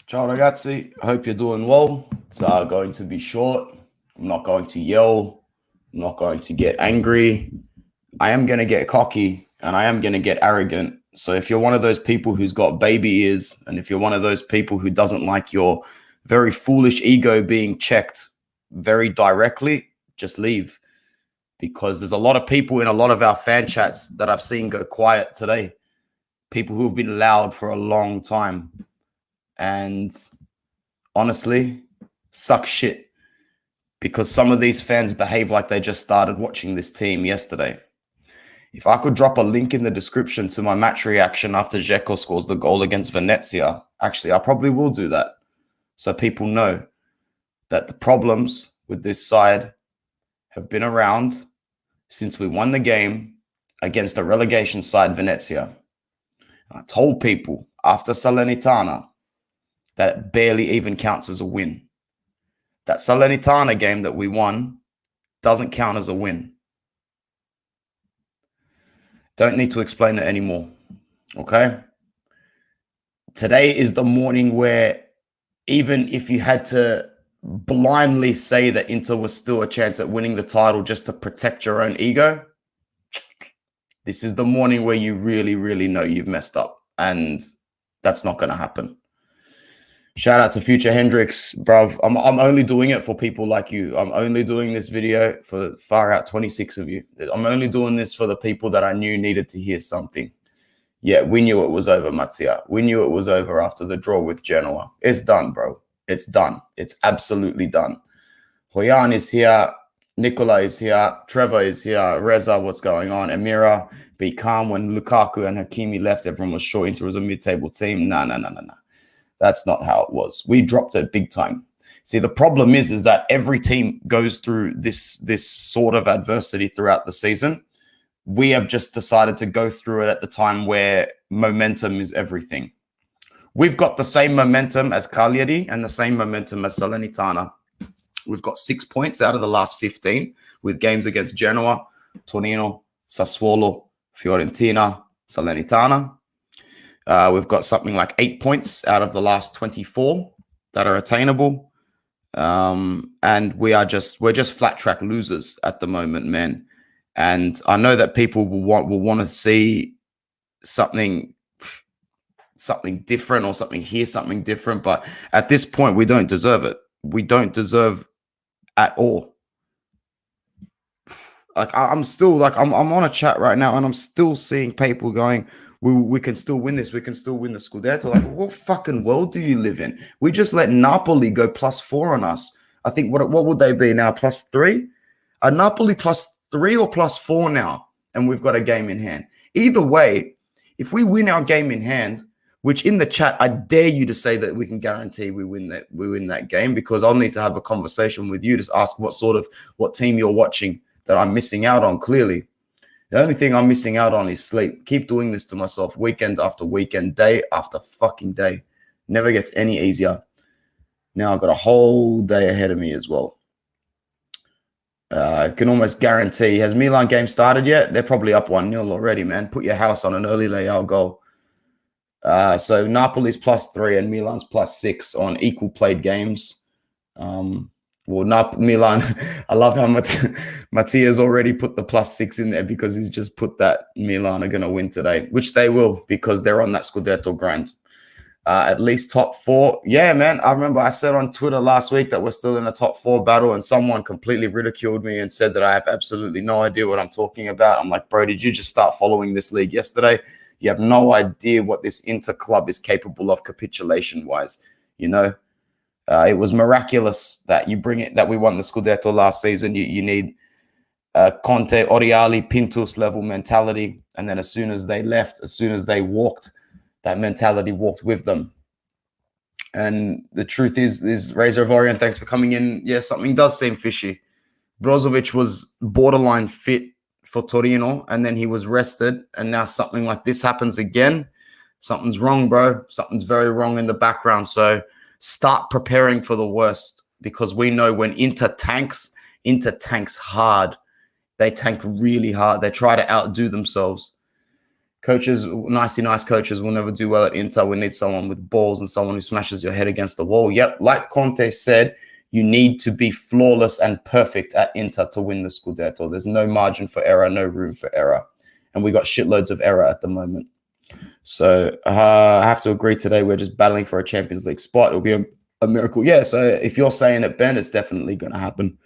Ciao ragazzi, I hope you're doing well. It's going to be short. I'm not going to yell. I'm not going to get angry. I am going to get cocky and I am going to get arrogant. So if you're one of those people who's got baby ears, and if you're one of those people who doesn't like your very foolish ego being checked very directly, just leave. Because there's a lot of people in a lot of our fan chats that I've seen go quiet today. People who have been loud for a long time. And honestly, suck shit, because some of these fans behave like they just started watching this team yesterday. If I could drop a link in the description to my match reaction after Dzeko scores the goal against Venezia, actually, I probably will do that, so people know that the problems with this side have been around since we won the game against a relegation side, Venezia. I told people after Salernitana that it barely even counts as a win. That Salernitana game that we won doesn't count as a win. Don't need to explain it anymore, okay? Today is the morning where even if you had to blindly say that Inter was still a chance at winning the title just to protect your own ego, this is the morning where you really, really know you've messed up, and that's not going to happen. Shout out to Future Hendrix, bruv. I'm only doing it for people like you. I'm only doing this video for far out 26 of you. I'm only doing this for the people that I knew needed to hear something. Yeah, we knew it was over, Mattia. We knew it was over after the draw with Genoa. It's done, bro. It's done. It's absolutely done. Hoyan is here. Nicola is here. Trevor is here. Reza, what's going on? Emira, be calm. When Lukaku and Hakimi left, everyone was sure Inter was a mid-table team. Nah. That's not how it was. We dropped it big time. See, the problem is that every team goes through this sort of adversity throughout the season. We have just decided to go through it at the time where momentum is everything. We've got the same momentum as Cagliari and the same momentum as Salernitana. We've got 6 points out of the last 15 with games against Genoa, Torino, Sassuolo, Fiorentina, Salernitana. We've got something like 8 points out of the last 24 that are attainable. And we're just flat track losers at the moment, man. And I know that people will want to see something different, or hear something different. But at this point, we don't deserve it. We don't deserve at all. Like I'm on a chat right now, and I'm still seeing people going, we can still win this. We can still win the Scudetto. Like, what fucking world do you live in? We just let Napoli go +4 on us. I think what would they be now? +3? Are Napoli +3 or +4 now? And we've got a game in hand. Either way, if we win our game in hand, which in the chat, I dare you to say that we can guarantee we win that game, because I'll need to have a conversation with you to ask what team you're watching that I'm missing out on. Clearly, the only thing I'm missing out on is sleep. Keep doing this to myself weekend after weekend, day after fucking day. Never gets any easier. Now I've got a whole day ahead of me as well. I can almost guarantee, has Milan game started yet? They're probably up 1-0 already, man. Put your house on an early Leao goal. So Napoli's +3 and Milan's +6 on equal played games. Milan, I love how Mattia's already put the +6 in there, because he's just put that Milan are going to win today, which they will, because they're on that Scudetto grind. At least top 4. Yeah, man. I remember I said on Twitter last week that we're still in a top 4 battle, and someone completely ridiculed me and said that I have absolutely no idea what I'm talking about. I'm like, bro, did you just start following this league yesterday? You have no idea what this Inter club is capable of capitulation-wise, you know? It was miraculous that we won the Scudetto last season. You need Conte, Oriali, Pintus level mentality. And then as soon as they left, as soon as they walked, that mentality walked with them. And the truth is Razor Vorian, thanks for coming in. Yeah, something does seem fishy. Brozovic was borderline fit for Torino, and then he was rested, and now something like this happens again. Something's wrong, bro. Something's very wrong in the background. So start preparing for the worst, because we know when Inter tanks hard. They tank really hard. They try to outdo themselves. Coaches, nicey nice coaches will never do well at Inter. We need someone with balls and someone who smashes your head against the wall. Yep, like Conte said, you need to be flawless and perfect at Inter to win the Scudetto. There's no margin for error, no room for error. And we got shitloads of error at the moment. So I have to agree today we're just battling for a Champions League spot. It'll be a miracle. Yeah, so if you're saying it, Ben, it's definitely going to happen.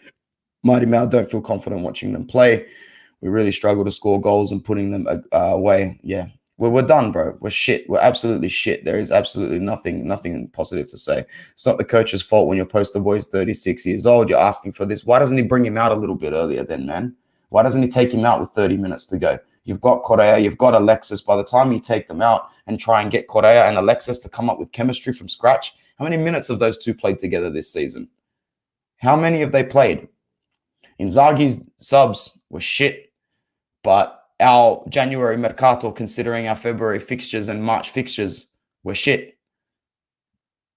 Mighty Mal don't feel confident watching them play. We really struggle to score goals and putting them away. Yeah, we're done, bro. We're shit. We're absolutely shit. There is absolutely nothing positive to say. It's not the coach's fault when your poster boy is 36 years old. You're asking for this. Why doesn't he bring him out a little bit earlier then, man? Why doesn't he take him out with 30 minutes to go? You've got Correa, you've got Alexis. By the time you take them out and try and get Correa and Alexis to come up with chemistry from scratch, how many minutes have those two played together this season? How many have they played? Inzaghi's subs were shit, but our January mercato, considering our February fixtures and March fixtures, were shit.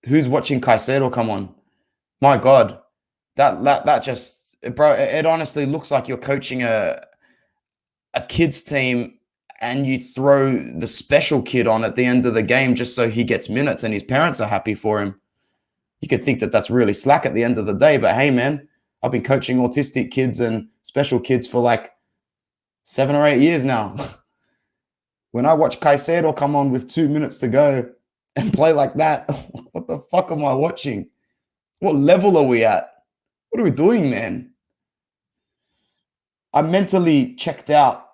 Who's watching Caicedo come on? My God, that just, bro, it honestly looks like you're coaching a kids team and you throw the special kid on at the end of the game just so he gets minutes and his parents are happy for him. You could think that that's really slack at the end of the day, but hey, man, I've been coaching autistic kids and special kids for like 7 or 8 years now. When I watch Caicedo come on with 2 minutes to go and play like that, what the fuck am I watching? What level are we at? What are we doing, man? I mentally checked out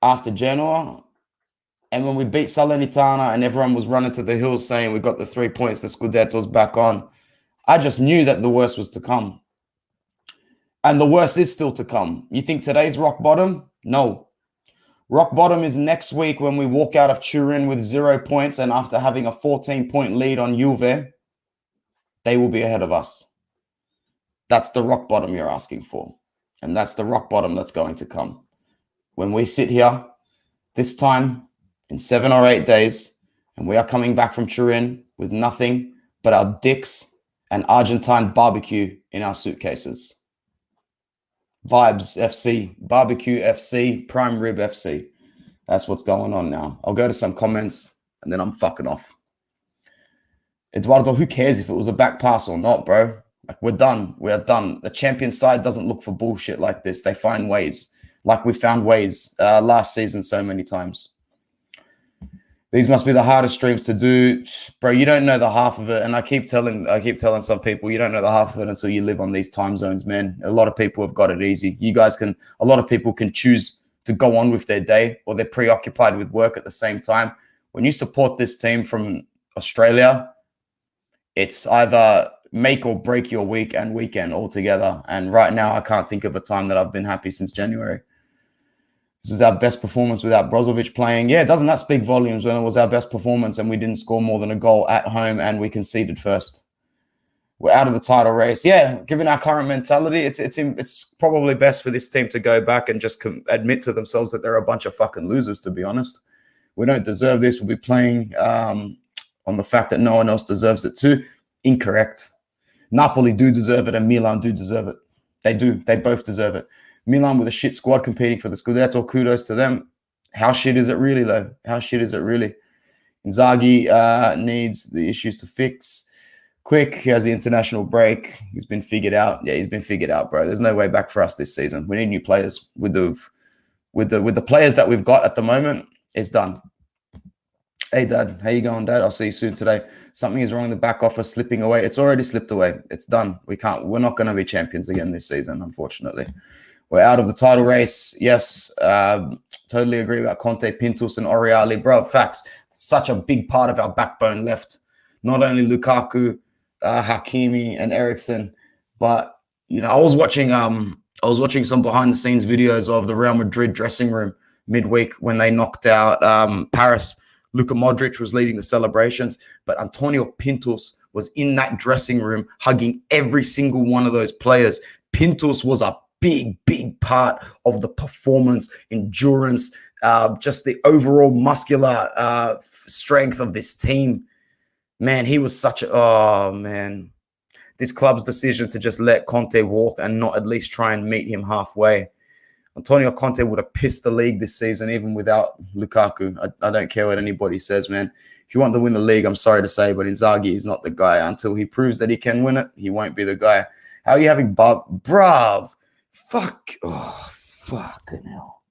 after Genoa, and when we beat Salernitana and everyone was running to the hills saying we got the 3 points, the Scudetto's back on, I just knew that the worst was to come. And the worst is still to come. You think today's rock bottom? No. Rock bottom is next week when we walk out of Turin with 0 points, and after having a 14-point lead on Juve, they will be ahead of us. That's the rock bottom you're asking for. And that's the rock bottom that's going to come. When we sit here, this time in 7 or 8 days, and we are coming back from Turin with nothing but our dicks and Argentine barbecue in our suitcases. Vibes FC, Barbecue FC, Prime Rib FC. That's what's going on now. I'll go to some comments and then I'm fucking off. Eduardo, who cares if it was a back pass or not, bro? Like, we're done. We are done. The champion side doesn't look for bullshit like this. They find ways, like we found ways last season so many times. These must be the hardest streams to do, bro. You don't know the half of it, and I keep telling some people you don't know the half of it until you live on these time zones, man. A lot of people have got it easy. A lot of people can choose to go on with their day, or they're preoccupied with work at the same time. When you support this team from Australia, it's either make or break your week and weekend altogether. And right now, I can't think of a time that I've been happy since January. This is our best performance without Brozovic playing. Yeah, doesn't that speak volumes when it was our best performance and we didn't score more than a goal at home and we conceded first? We're out of the title race. Yeah, given our current mentality, it's probably best for this team to go back and just admit to themselves that they're a bunch of fucking losers, to be honest. We don't deserve this. We'll be playing on the fact that no one else deserves it too. Incorrect. Napoli do deserve it and Milan do deserve it. They do. They both deserve it. Milan with a shit squad competing for the Scudetto, kudos to them. How shit is it really, though? How shit is it really? Inzaghi needs the issues to fix quick. He has the international break. He's been figured out. Yeah, he's been figured out, bro. There's no way back for us this season. We need new players. With the players that we've got at the moment, it's done. Hey, Dad. How you going, Dad? I'll see you soon today. Something is wrong in the back office, slipping away. It's already slipped away. It's done. We're not going to be champions again this season, unfortunately. We're out of the title race. Yes, totally agree about Conte, Pintus, and Oriali. Bro, facts. Such a big part of our backbone left. Not only Lukaku, Hakimi, and Eriksen, but I was watching some behind-the-scenes videos of the Real Madrid dressing room midweek when they knocked out Paris. Luka Modric was leading the celebrations, but Antonio Pintus was in that dressing room hugging every single one of those players. Pintus was a big part of the performance, endurance, just the overall muscular strength of this team. Man, he was this club's decision to just let Conte walk and not at least try and meet him halfway. Antonio Conte would have pissed the league this season, even without Lukaku. I don't care what anybody says, man. If you want to win the league, I'm sorry to say, but Inzaghi is not the guy. Until he proves that he can win it, he won't be the guy. How are you having Brav? Fuck. Oh, fucking hell.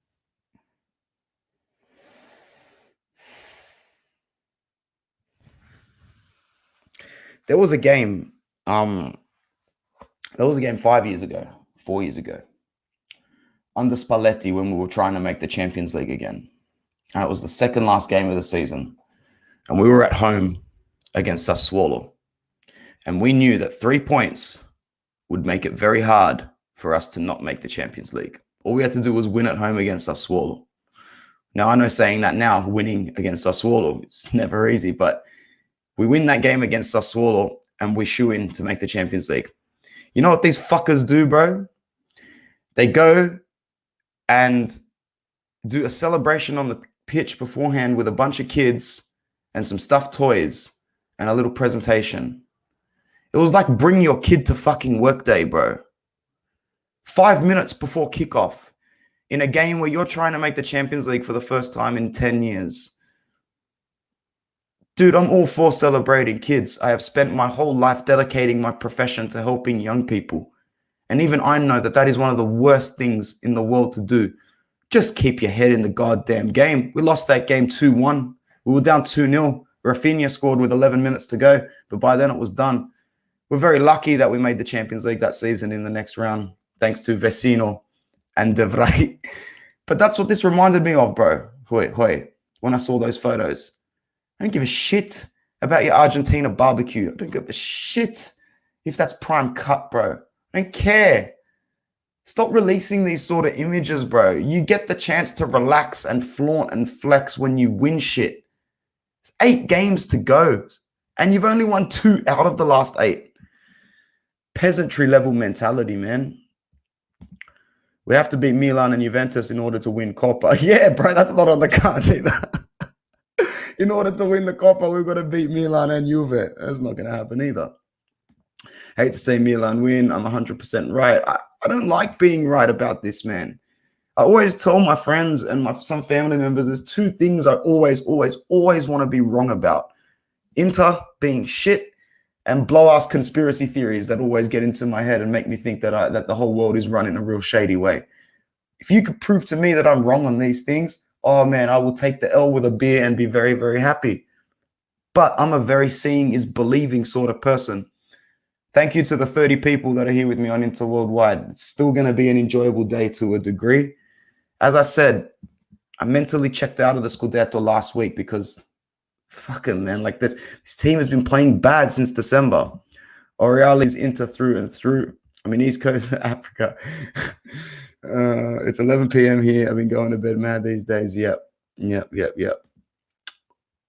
There was a game. There was a game 4 years ago, under Spalletti when we were trying to make the Champions League again. And it was the second last game of the season. And we were at home against Sassuolo. And we knew that 3 points would make it very hard for us to not make the Champions League. All we had to do was win at home against Sassuolo. Now, I know saying that now, winning against Sassuolo, it's never easy, but we win that game against Sassuolo and we shoe in to make the Champions League. You know what these fuckers do, bro? They go and do a celebration on the pitch beforehand with a bunch of kids and some stuffed toys and a little presentation. It was like bring your kid to fucking work day, bro. 5 minutes before kickoff in a game where you're trying to make the Champions League for the first time in 10 years. Dude, I'm all for celebrating kids. I have spent my whole life dedicating my profession to helping young people. And even I know that that is one of the worst things in the world to do. Just keep your head in the goddamn game. We lost that game 2-1. We were down 2-0. Rafinha scored with 11 minutes to go, but by then it was done. We're very lucky that we made the Champions League that season in the next round, thanks to Vecino and De Vrij. But that's what this reminded me of, bro. Hoi, when I saw those photos. I don't give a shit about your Argentina barbecue. I don't give a shit if that's prime cut, bro. I don't care. Stop releasing these sort of images, bro. You get the chance to relax and flaunt and flex when you win shit. It's 8 games to go, and you've only won 2 out of the last 8. Peasantry level mentality, man. We have to beat Milan and Juventus in order to win Coppa. Yeah, bro, that's not on the cards either. In order to win the Coppa, we've got to beat Milan and Juve. That's not going to happen either. Hate to say Milan win. I'm 100% right. I don't like being right about this, man. I always tell my friends and some family members, there's 2 things I always want to be wrong about. Inter being shit and blow-ass conspiracy theories that always get into my head and make me think that the whole world is run in a real shady way. If you could prove to me that I'm wrong on these things, oh man, I will take the L with a beer and be very, very happy. But I'm a very seeing is believing sort of person. Thank you to the 30 people that are here with me on Inter Worldwide. It's still going to be an enjoyable day to a degree. As I said, I mentally checked out of the Scudetto last week because fucking, man, like this team has been playing bad since December. Oriali's Inter through and through. I mean, East Coast of Africa. It's 11 p.m. here. I've been going to bed mad these days. Yep.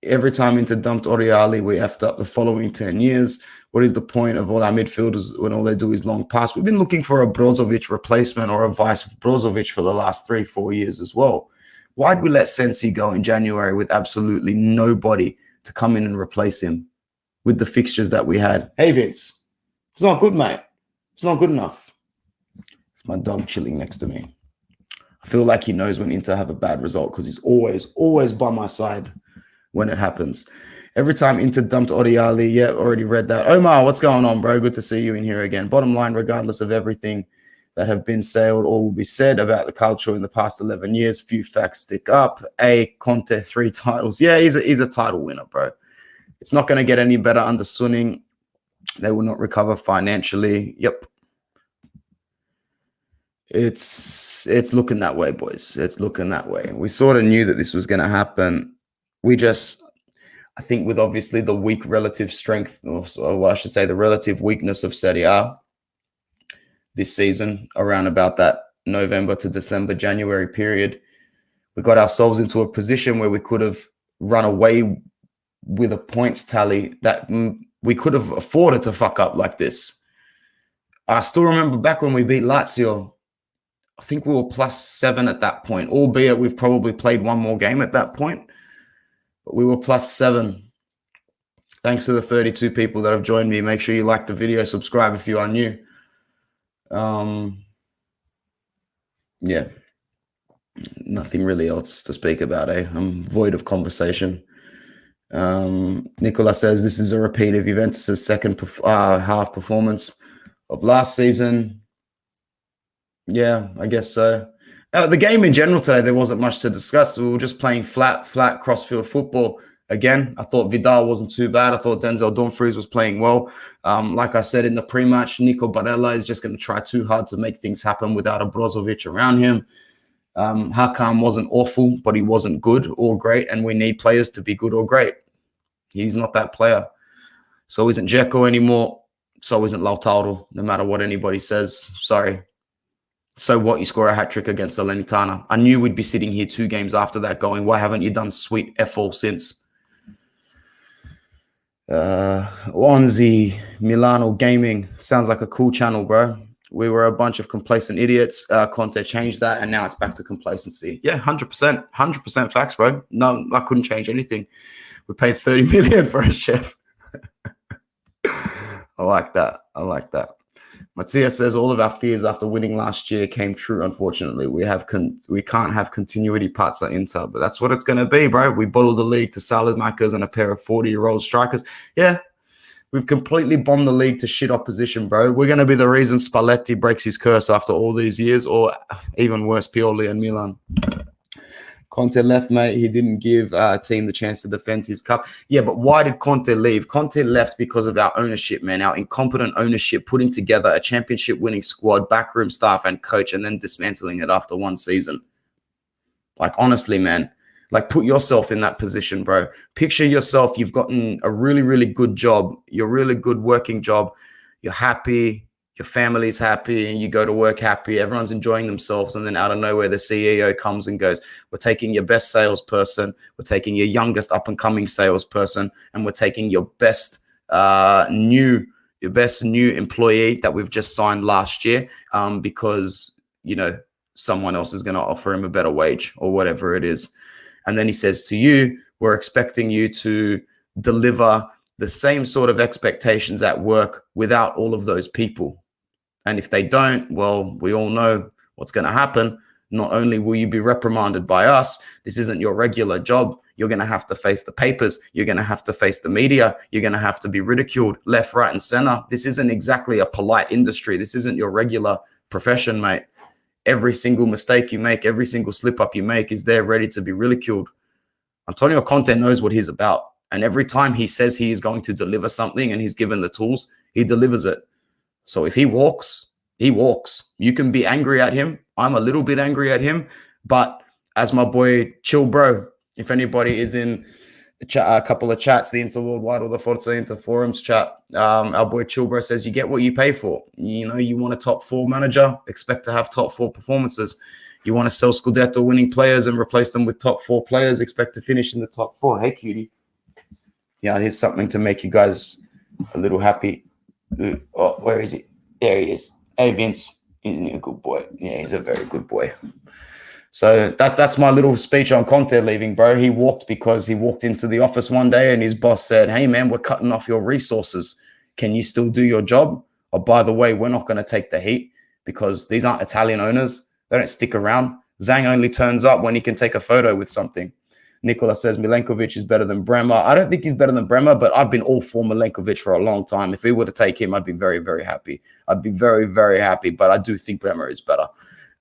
Every time Inter dumped Oriali, we effed up the following 10 years. What is the point of all our midfielders when all they do is long pass? We've been looking for a Brozovic replacement or a vice Brozovic for the last 3-4 years as well. Why'd we let Sensi go in January with absolutely nobody to come in and replace him with the fixtures that we had? Hey, Vince, it's not good, mate. It's not good enough. It's my dog chilling next to me. I feel like he knows when Inter have a bad result because he's always by my side when it happens. Every time Inter dumped Oriali, yeah, already read that. Omar, what's going on, bro? Good to see you in here again. Bottom line, regardless of everything that have been sailed or will be said about the culture in the past 11 years, few facts stick up. Conte, 3 titles. Yeah, he's a title winner, bro. It's not going to get any better under Suning. They will not recover financially. Yep. It's looking that way, boys. It's looking that way. We sort of knew that this was going to happen. I think with obviously the weak relative strength, or what I should say, the relative weakness of Serie A this season, around about that November to December, January period, we got ourselves into a position where we could have run away with a points tally that we could have afforded to fuck up like this. I still remember back when we beat Lazio, I think we were +7 at that point, albeit we've probably played one more game at that point. But we were +7. Thanks to the 32 people that have joined me. Make sure you like the video, subscribe if you are new. Yeah. Nothing really else to speak about, eh? I'm void of conversation. Nicola says this is a repeat of Juventus' second half performance of last season. Yeah, I guess so. The game in general today, there wasn't much to discuss. We were just playing flat crossfield football. Again, I thought Vidal wasn't too bad. I thought Denzel Dumfries was playing well. Like I said in the pre-match, Nico Barella is just going to try too hard to make things happen without a Brozovic around him. Hakan wasn't awful, but he wasn't good or great, and we need players to be good or great. He's not that player. So isn't Dzeko anymore. So isn't Lautaro, no matter what anybody says. Sorry. So what? You score a hat-trick against Salernitana. I knew we'd be sitting here 2 games after that going, why haven't you done sweet F-all since? Wanzi Milano Gaming. Sounds like a cool channel, bro. We were a bunch of complacent idiots. Conte changed that, and now it's back to complacency. Yeah, 100%. 100% facts, bro. No, I couldn't change anything. We paid 30 million for a chef. I like that. I like that. Matthias says all of our fears after winning last year came true. Unfortunately, we can't have continuity parts at Inter, but that's what it's going to be, bro. We bottled the league to salad makers and a pair of 40-year-old strikers. Yeah, we've completely bombed the league to shit opposition, bro. We're going to be the reason Spalletti breaks his curse after all these years, or even worse, Pioli and Milan. Conte left, mate. He didn't give a team the chance to defend his cup. Yeah, but why did Conte leave? Conte left because of our ownership, man. Our incompetent ownership, putting together a championship-winning squad, backroom staff, and coach, and then dismantling it after 1 season. Like, honestly, man, like, put yourself in that position, bro. Picture yourself. You've gotten a really, really good job. You're really good working job. You're happy. Your family's happy, and you go to work happy. Everyone's enjoying themselves. And then out of nowhere, the CEO comes and goes, we're taking your best salesperson. We're taking your youngest up-and-coming salesperson. And we're taking your best new employee that we've just signed last year because, someone else is going to offer him a better wage or whatever it is. And then he says to you, we're expecting you to deliver the same sort of expectations at work without all of those people. And if they don't, well, we all know what's going to happen. Not only will you be reprimanded by us, this isn't your regular job. You're going to have to face the papers. You're going to have to face the media. You're going to have to be ridiculed left, right, and center. This isn't exactly a polite industry. This isn't your regular profession, mate. Every single mistake you make, every single slip up you make is there ready to be ridiculed. Antonio Conte knows what he's about. And every time he says he is going to deliver something and he's given the tools, he delivers it. So if he walks, he walks. You can be angry at him. I'm a little bit angry at him. But as my boy Chill Bro, if anybody is in a couple of chats, the Inter Worldwide or the Forza Inter Forums chat, our boy Chill Bro says you get what you pay for. You want a top 4 manager, expect to have top 4 performances. You want to sell Scudetto winning players and replace them with top 4 players, expect to finish in the top 4. Hey, cutie. Yeah, here's something to make you guys a little happy. Oh, where is he? There he is. Hey, Vince. He's a good boy. Yeah, he's a very good boy. So that's my little speech on Conte leaving, bro. He walked because he walked into the office one day and his boss said, hey, man, we're cutting off your resources. Can you still do your job? Oh, by the way, we're not going to take the heat because these aren't Italian owners. They don't stick around. Zhang only turns up when he can take a photo with something. Nicola says Milenkovic is better than Bremer. I don't think he's better than Bremer, but I've been all for Milenkovic for a long time. If we were to take him, I'd be very, very happy. I'd be very, very happy, but I do think Bremer is better.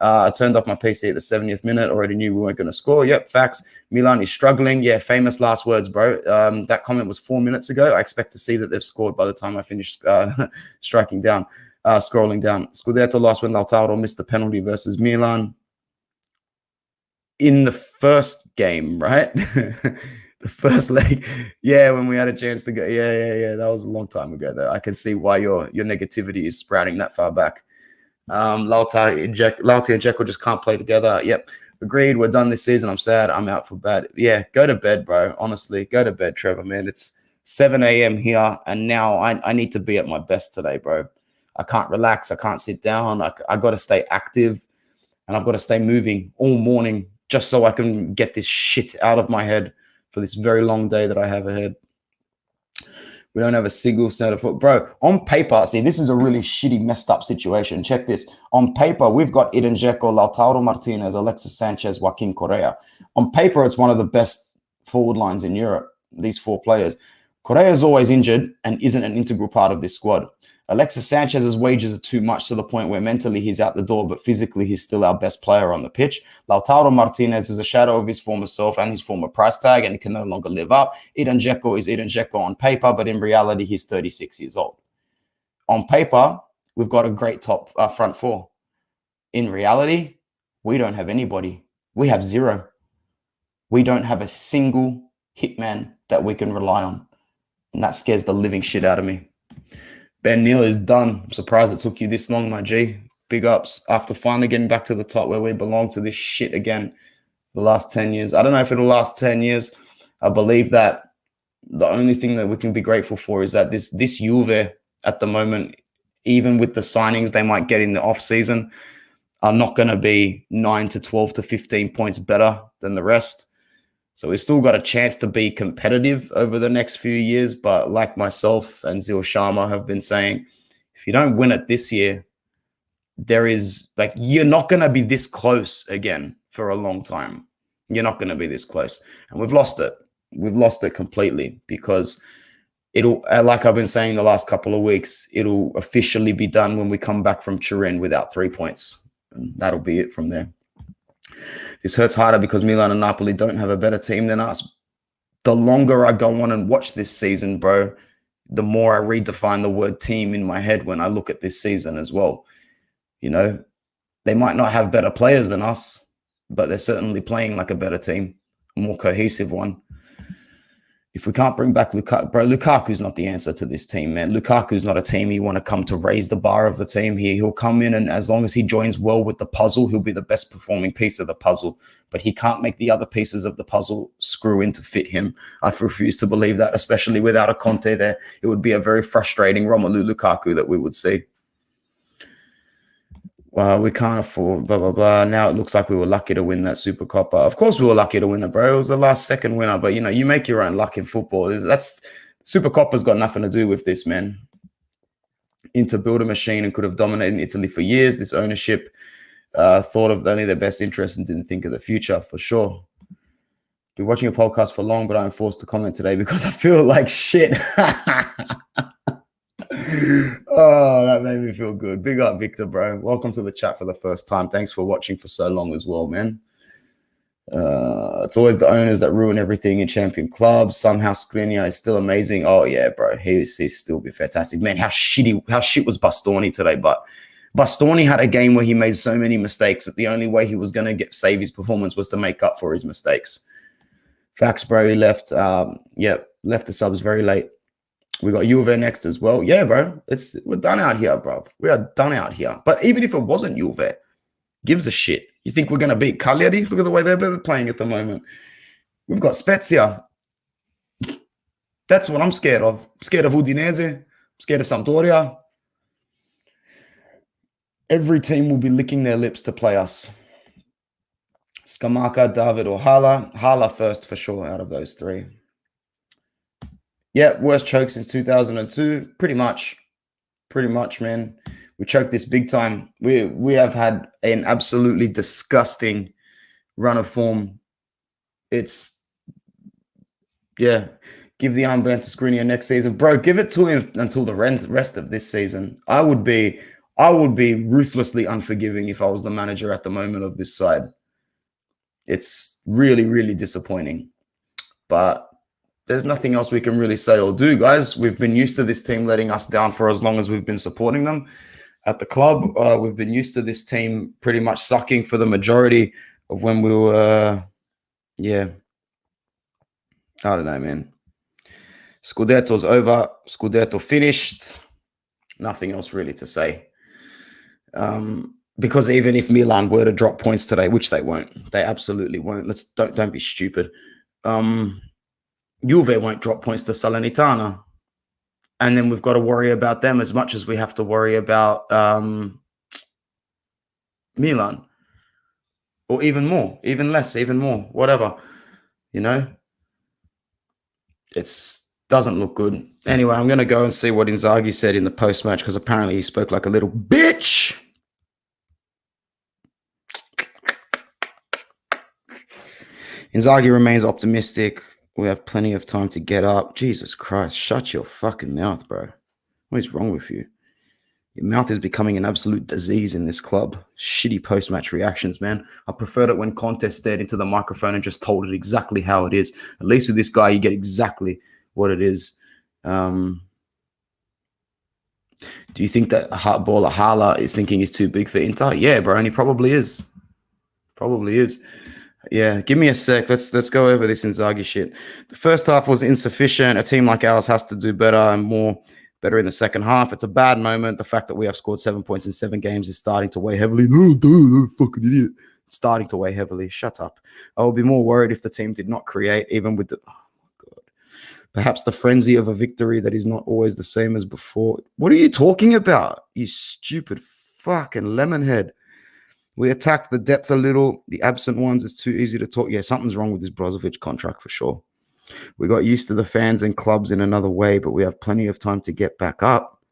I turned off my PC at the 70th minute. Already knew we weren't going to score. Yep, facts. Milan is struggling. Yeah, famous last words, bro. That comment was 4 minutes ago. I expect to see that they've scored by the time I finish scrolling down. Scudetto lost when Lautaro missed the penalty versus Milan. In the first game, right? The first leg. Yeah, when we had a chance to go. Yeah. That was a long time ago, though. I can see why your negativity is sprouting that far back. Lauti and Dzeko just can't play together. Yep. Agreed. We're done this season. I'm sad. I'm out for bad. Yeah, go to bed, bro. Honestly, go to bed, Trevor, man. It's 7 a.m. here, and now I need to be at my best today, bro. I can't relax. I can't sit down. I got to stay active, and I've got to stay moving all morning just so I can get this shit out of my head for this very long day that I have ahead. We don't have a single center foot. Bro, on paper, see, this is a really shitty, messed up situation. Check this. On paper, we've got Eden Dzeko, Lautaro Martinez, Alexis Sanchez, Joaquin Correa. On paper, it's one of the best forward lines in Europe, these four players. Correa is always injured and isn't an integral part of this squad. Alexis Sanchez's wages are too much to the point where mentally he's out the door, but physically he's still our best player on the pitch. Lautaro Martinez is a shadow of his former self and his former price tag, and he can no longer live up. Eden Dzeko is Eden Dzeko on paper, but in reality, he's 36 years old. On paper, we've got a great top front four. In reality, we don't have anybody. We have zero. We don't have a single hitman that we can rely on. And that scares the living shit out of me. Ben Neal is done. I'm surprised it took you this long, my G. Big ups. After finally getting back to the top where we belong to this shit again the last 10 years. I don't know if it'll last 10 years. I believe that the only thing that we can be grateful for is that this Juve at the moment, even with the signings they might get in the off-season, are not going to be 9 to 12 to 15 points better than the rest. So we've still got a chance to be competitive over the next few years. But like myself and Zil Sharma have been saying, if you don't win it this year, you're not going to be this close again for a long time. You're not going to be this close. And we've lost it. We've lost it completely because it'll, like I've been saying the last couple of weeks, it'll officially be done when we come back from Turin without 3 points. And that'll be it from there. This hurts harder because Milan and Napoli don't have a better team than us. The longer I go on and watch this season, bro, the more I redefine the word team in my head when I look at this season as well. You know, they might not have better players than us, but they're certainly playing like a better team, a more cohesive one. If we can't bring back Lukaku, bro, Lukaku's not the answer to this team, man. Lukaku's not a team you want to come to raise the bar of the team here. He'll come in, and as long as he joins well with the puzzle, he'll be the best performing piece of the puzzle. But he can't make the other pieces of the puzzle screw in to fit him. I refuse to believe that, especially without a Conte there. It would be a very frustrating Romelu Lukaku that we would see. We can't afford blah, blah, blah. Now it looks like we were lucky to win that Super Coppa. Of course we were lucky to win it, bro. It was the last second winner. But, you know, you make your own luck in football. Super Coppa's got nothing to do with this, man. Inter built a machine and could have dominated Italy for years. This ownership thought of only their best interest and didn't think of the future, for sure. Been watching a podcast for long, but I'm forced to comment today because I feel like shit. Oh, that made me feel good. Big up, Victor, bro. Welcome to the chat for the first time. Thanks for watching for so long as well, man. It's always the owners that ruin everything in champion clubs. Somehow Skriniar is still amazing. Oh, yeah, bro. He's still be fantastic. Man, how shit was Bastoni today? But Bastoni had a game where he made so many mistakes that the only way he was going to save his performance was to make up for his mistakes. Facts, bro. He left. Left the subs very late. We got Juve next as well. Yeah, bro. We're done out here, bro. We are done out here. But even if it wasn't Juve, gives a shit. You think we're going to beat Cagliari? Look at the way they're playing at the moment. We've got Spezia. That's what I'm scared of. I'm scared of Udinese. I'm scared of Sampdoria. Every team will be licking their lips to play us. Scamacca, David, or Hala. Hala first for sure out of those three. Yeah, worst choke since 2002. Pretty much, man. We choked this big time. We have had an absolutely disgusting run of form. Give the armband to Skriniar next season. Bro, give it to him until the rest of this season. I would be ruthlessly unforgiving if I was the manager at the moment of this side. It's really, really disappointing. But there's nothing else we can really say or do, guys. We've been used to this team letting us down for as long as we've been supporting them at the club. We've been used to this team pretty much sucking for the majority of when we were, I don't know, man. Scudetto's over. Scudetto finished. Nothing else really to say. Because even if Milan were to drop points today, which they won't, they absolutely won't. Don't be stupid. Juve won't drop points to Salernitana. And then we've got to worry about them as much as we have to worry about Milan. Or even more, even less, even more, whatever. You know? It's Doesn't look good. Anyway, I'm going to go and see what Inzaghi said in the post-match because apparently he spoke like a little bitch. Inzaghi remains optimistic. We have plenty of time to get up. Jesus Christ, shut your fucking mouth, bro. What is wrong with you? Your mouth is becoming an absolute disease in this club. Shitty post-match reactions, man. I preferred it when Conte stared into the microphone and just told it exactly how it is. At least with this guy, you get exactly what it is. Do you think that Baller Hala is thinking he's too big for Inter? Yeah, bro, and he probably is. Probably is. Yeah, give me a sec. Let's go over this Inzaghi shit. The first half was insufficient. A team like ours has to do better and better in the second half. It's a bad moment. The fact that we have scored 7 points in 7 games is starting to weigh heavily. Oh, fucking idiot. It's starting to weigh heavily. Shut up. I would be more worried if the team did not create, even with the... Oh, my God. Perhaps the frenzy of a victory that is not always the same as before. What are you talking about, you stupid fucking lemonhead? We attacked the depth a little. The absent ones, it's too easy to talk. Yeah, something's wrong with this Brozovic contract for sure. We got used to the fans and clubs in another way, but we have plenty of time to get back up.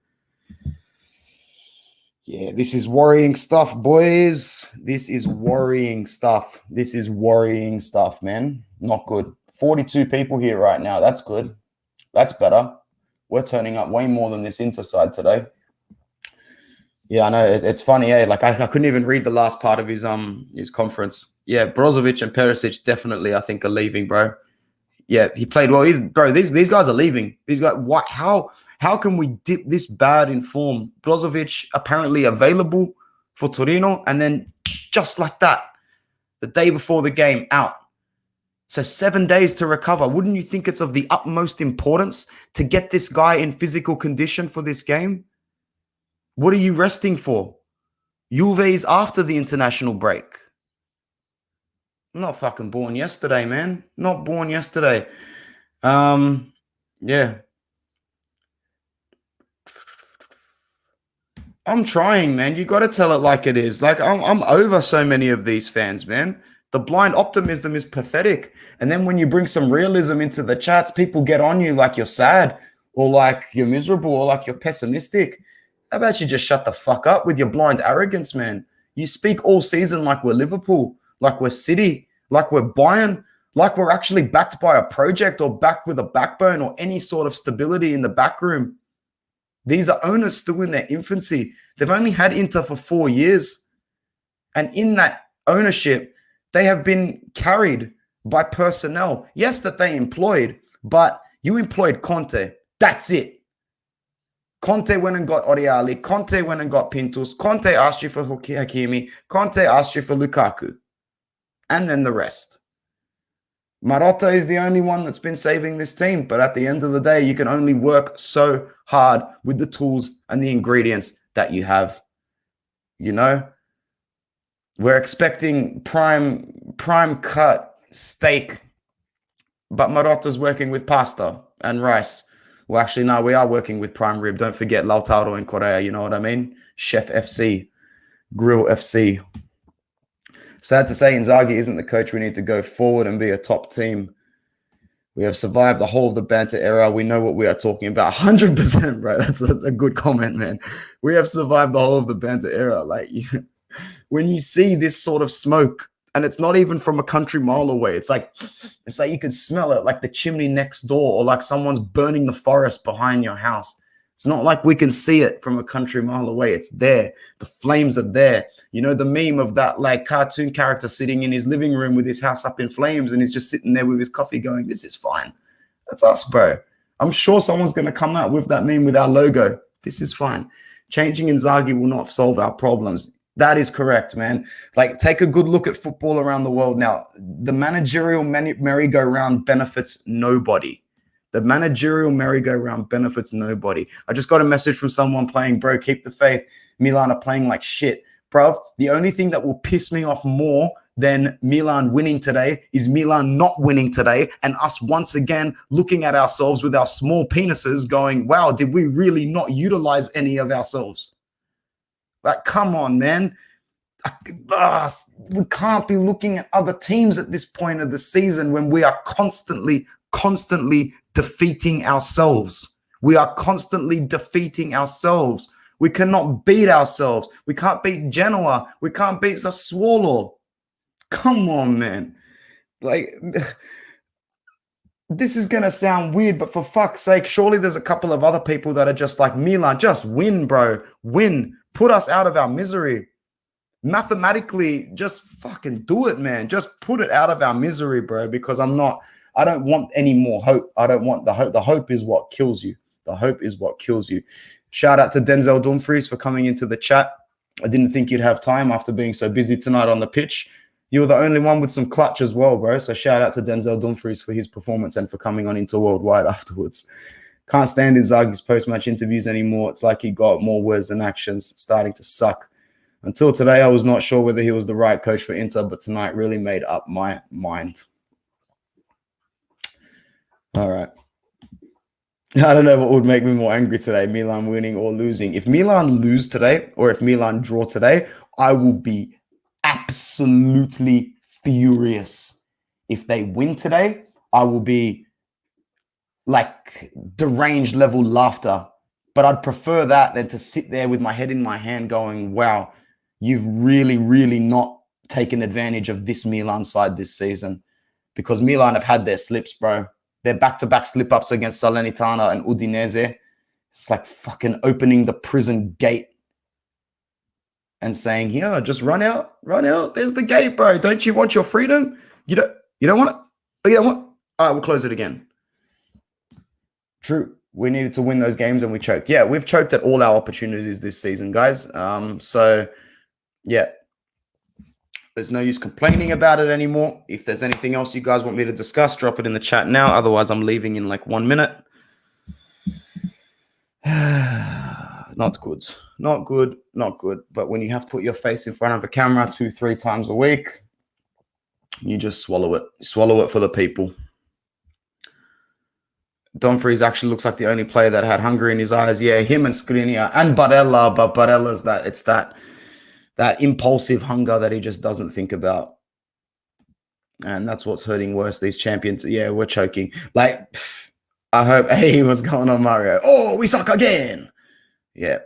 Yeah, this is worrying stuff, boys. This is worrying stuff. This is worrying stuff, man. Not good. 42 people here right now. That's good. That's better. We're turning up way more than this Inter side today. Yeah, I know. It's funny, eh? Like I couldn't even read the last part of his conference. Yeah, Brozovic and Perisic definitely, I think, are leaving, bro. Yeah, he played well. These guys are leaving. These guys, what? How can we dip this bad in form? Brozovic apparently available for Torino, and then just like that, the day before the game, out. So 7 days to recover. Wouldn't you think it's of the utmost importance to get this guy in physical condition for this game? What are you resting for? Juve is after the international break. I'm not fucking born yesterday, man. Not born yesterday. Yeah. I'm trying, man. You got to tell it like it is. Like I'm over so many of these fans, man. The blind optimism is pathetic. And then when you bring some realism into the chats, people get on you like you're sad or like you're miserable or like you're pessimistic. How about you just shut the fuck up with your blind arrogance, man? You speak all season like we're Liverpool, like we're City, like we're Bayern, like we're actually backed by a project or backed with a backbone or any sort of stability in the back room. These are owners still in their infancy. They've only had Inter for 4 years. And in that ownership, they have been carried by personnel. Yes, that they employed, but you employed Conte. That's it. Conte went and got Oriali. Conte went and got Pintus. Conte asked you for Hakimi. Conte asked you for Lukaku. And then the rest. Marotta is the only one that's been saving this team. But at the end of the day, you can only work so hard with the tools and the ingredients that you have. You know? We're expecting prime cut steak. But Marotta's working with pasta and rice. Well, actually, no, we are working with prime rib. Don't forget Lautaro in Korea. You know what I mean? Chef FC, Grill FC. Sad to say, Inzaghi isn't the coach we need to go forward and be a top team. We have survived the whole of the banter era. We know what we are talking about. 100%, bro. That's a good comment, man. We have survived the whole of the banter era. Like, when you see this sort of smoke, and it's not even from a country mile away. It's like you can smell it, like the chimney next door, or like someone's burning the forest behind your house. It's not like we can see it from a country mile away. It's there. The flames are there. You know, the meme of that like cartoon character sitting in his living room with his house up in flames, and he's just sitting there with his coffee going, this is fine. That's us, bro. I'm sure someone's going to come out with that meme with our logo. This is fine. Changing Inzaghi will not solve our problems. That is correct, man. Like, take a good look at football around the world now. The managerial merry-go-round benefits nobody. The managerial merry-go-round benefits nobody. I just got a message from someone playing, bro, keep the faith. Milan are playing like shit. Bro, the only thing that will piss me off more than Milan winning today is Milan not winning today and us once again looking at ourselves with our small penises going, wow, did we really not utilize any of ourselves? Like, come on, man. We can't be looking at other teams at this point of the season when we are constantly defeating ourselves. We are constantly defeating ourselves. We cannot beat ourselves. We can't beat Genoa. We can't beat Sassuolo. Come on, man. Like, this is going to sound weird, but for fuck's sake, surely there's a couple of other people that are just like Milan. Just win, bro. Win. Put us out of our misery. Mathematically, just fucking do it, man. Just put it out of our misery, bro, because I don't want any more hope. I don't want the hope. The hope is what kills you. The hope is what kills you. Shout out to Denzel Dumfries for coming into the chat. I didn't think you'd have time after being so busy tonight on the pitch. You were the only one with some clutch as well, bro. So shout out to Denzel Dumfries for his performance and for coming on into Worldwide afterwards. Can't stand Inzaghi's post-match interviews anymore. It's like he got more words than actions, starting to suck. Until today, I was not sure whether he was the right coach for Inter, but tonight really made up my mind. All right. I don't know what would make me more angry today, Milan winning or losing. If Milan lose today or if Milan draw today, I will be absolutely furious. If they win today, I will be like deranged level laughter. But I'd prefer that than to sit there with my head in my hand going, wow, you've really not taken advantage of this Milan side this season. Because Milan have had their slips, bro. Their back-to-back slip-ups against Salernitana and Udinese. It's like fucking opening the prison gate and saying, yeah, just run out. There's the gate, bro. Don't you want your freedom? You don't want it? Oh, you don't want it? All right, we'll close it again. True. We needed to win those games and we choked. Yeah, we've choked at all our opportunities this season, guys. So, yeah. There's no use complaining about it anymore. If there's anything else you guys want me to discuss, drop it in the chat now. Otherwise, I'm leaving in like 1 minute. Not good. But when you have to put your face in front of a camera 2-3 times a week, you just swallow it. Swallow it for the people. Dumfries actually looks like the only player that had hunger in his eyes. Yeah, him and Skriniar and Barella, but Barella's that impulsive hunger that he just doesn't think about. And that's what's hurting worse. These champions, yeah, we're choking. Like, I hope, hey, what's going on, Mario? Oh, we suck again. Yeah.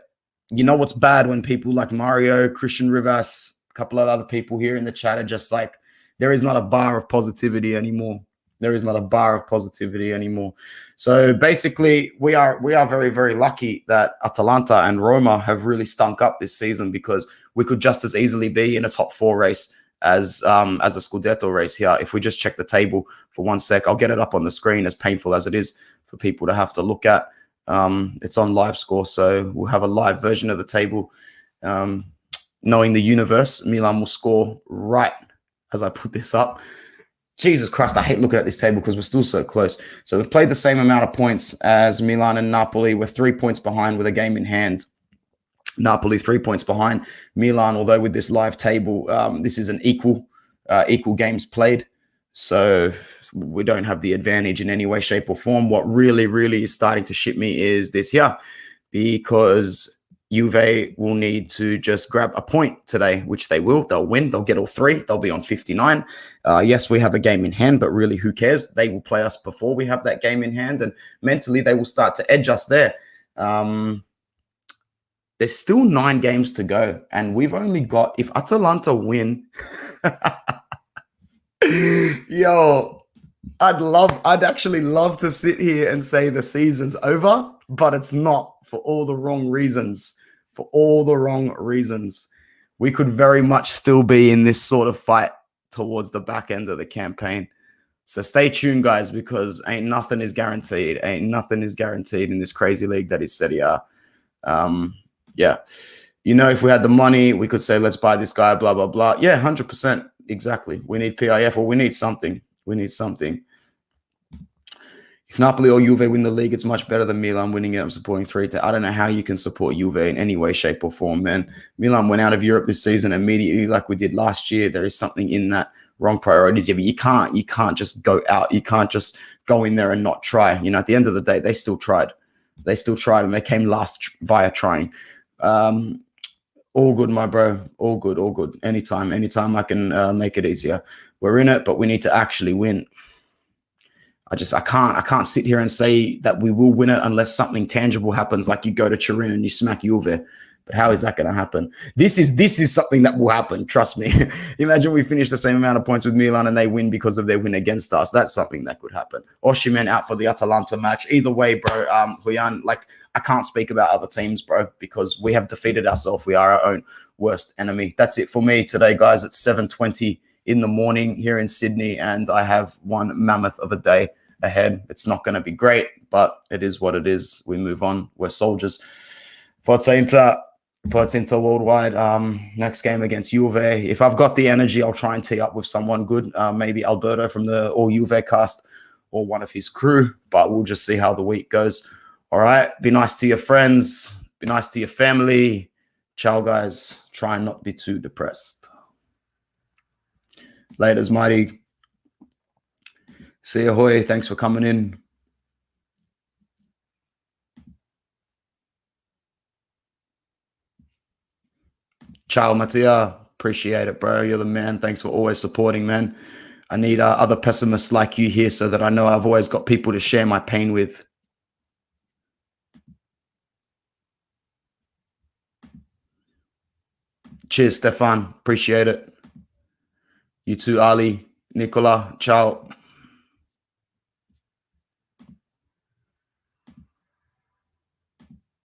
You know what's bad when people like Mario, Christian Rivas, a couple of other people here in the chat are just like, there is not a bar of positivity anymore. So basically, we are very lucky that Atalanta and Roma have really stunk up this season, because we could just as easily be in a top 4 race as a Scudetto race here. If we just check the table for 1 sec, I'll get it up on the screen, as painful as it is for people to have to look at. It's on live score, so we'll have a live version of the table. Knowing the universe, Milan will score right as I put this up. Jesus Christ, I hate looking at this table because we're still so close. So we've played the same amount of points as Milan and Napoli. We're 3 points behind with a game in hand. Napoli 3 points behind. Milan, although with this live table, this is an equal games played. So we don't have the advantage in any way, shape, or form. What really is starting to shit me is this here, because Juve will need to just grab a point today, which they will. They'll win. They'll get all 3. They'll be on 59. Yes, we have a game in hand, but really, who cares? They will play us before we have that game in hand, and mentally, they will start to edge us there. There's still 9 games to go, and we've only got, if Atalanta win, yo, I'd actually love to sit here and say the season's over, but it's not, for all the wrong reasons. We could very much still be in this sort of fight towards the back end of the campaign. So stay tuned, guys, because ain't nothing is guaranteed. In this crazy league that is Serie A. Yeah. If we had the money, we could say, let's buy this guy, blah, blah, blah. Yeah, 100%. Exactly. We need PIF, or we need something. If Napoli or Juve win the league, it's much better than Milan winning it. I'm supporting 3-2. I don't know how you can support Juve in any way, shape, or form, man. Milan went out of Europe this season immediately like we did last year. There is something in that. Wrong priorities. Yeah, but you can't just go out. You can't just go in there and not try. At the end of the day, they still tried. And they came last via trying. All good, my bro. All good, all good. Anytime I can make it easier. We're in it, but we need to actually win. I can't sit here and say that we will win it unless something tangible happens, like you go to Turin and you smack Juve. But how is that going to happen? This is something that will happen. Trust me. Imagine we finish the same amount of points with Milan and they win because of their win against us. That's something that could happen. Osimhen out for the Atalanta match. Either way, bro. Huyan, like I can't speak about other teams, bro, because we have defeated ourselves. We are our own worst enemy. That's it for me today, guys. It's 7:20 in the morning here in Sydney, and I have one mammoth of a day ahead. It's not going to be great, but it is what it is. We move on. We're soldiers. Forza Inter worldwide. Next game against Juve. If I've got the energy, I'll try and tee up with someone good. Maybe Alberto from the All Juve cast or one of his crew, but we'll just see how the week goes. All right. Be nice to your friends. Be nice to your family. Ciao, guys. Try and not be too depressed. Laters, mighty. See you, Hoy. Thanks for coming in. Ciao, Mattia. Appreciate it, bro. You're the man. Thanks for always supporting, man. I need other pessimists like you here so that I know I've always got people to share my pain with. Cheers, Stefan. Appreciate it. You too, Ali, Nicola. Ciao.